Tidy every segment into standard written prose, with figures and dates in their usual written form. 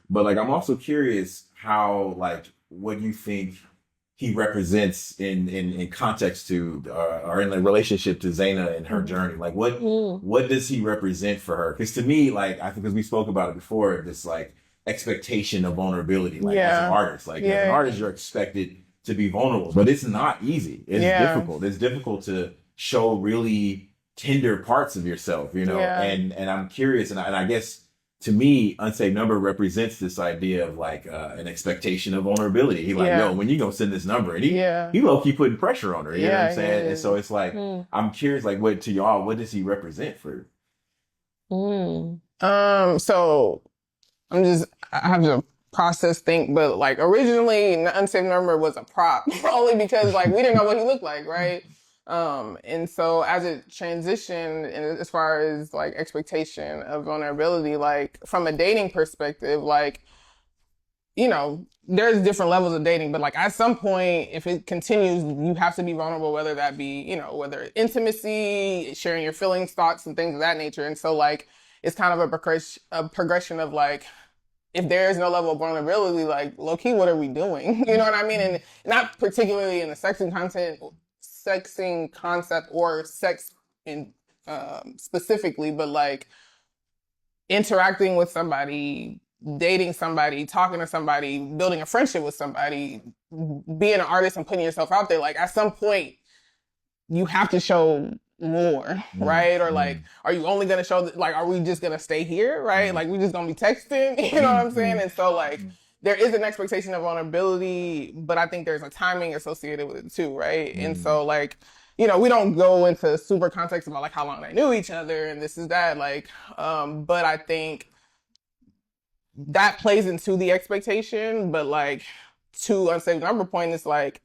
But like, I'm also curious how, like, what you think he represents in context to or in the relationship to Zaina and her journey. Like, Mm. what does he represent for her? Because to me, like, I think because we spoke about it before, this like expectation of vulnerability, like as an Yeah. artist, like as an Yeah. artist, you're expected to be vulnerable, but it's not easy. It's Yeah. difficult. It's difficult to show really tender parts of yourself, you know. Yeah. And I'm curious, and I guess to me, Unsaved Number represents this idea of like an expectation of vulnerability. He like, Yeah. yo, when you gonna send this number? And Yeah. he low key putting pressure on her. You know what I'm Yeah. saying? Yeah. And so it's like, Mm. I'm curious, like, what to y'all, what does he represent for? Mm. So I have to process think, but like originally the Unsaved Number was a prop only because like we didn't know what he looked like, right? And so as it transitioned and as far as like expectation of vulnerability, like from a dating perspective, like, you know, there's different levels of dating, but like at some point, if it continues, you have to be vulnerable, whether that be, you know, whether intimacy, sharing your feelings, thoughts, and things of that nature. And so like, it's kind of a progression of like, if there is no level of vulnerability, like low key, what are we doing? You know what I mean? And not particularly in the sexing concept or sex in specifically, but like interacting with somebody, dating somebody, talking to somebody, building a friendship with somebody, being an artist and putting yourself out there. Like at some point, you have to show more, right? Or like, are you only gonna show like, are we just gonna stay here, right? Like we just gonna be texting, you know what I'm saying? And so like, there is an expectation of vulnerability, but I think there's a timing associated with it too, right? And so like, you know, we don't go into super context about like how long they knew each other and this is that, like, but I think that plays into the expectation, but like to Unsaved Number point, it's like,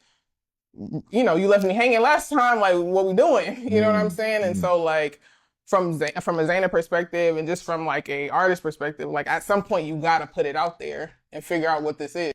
you know, you left me hanging last time, like what we doing? You know what I'm saying? And so like from a Zayn perspective and just from like a artist perspective, like at some point you gotta put it out there and figure out what this is.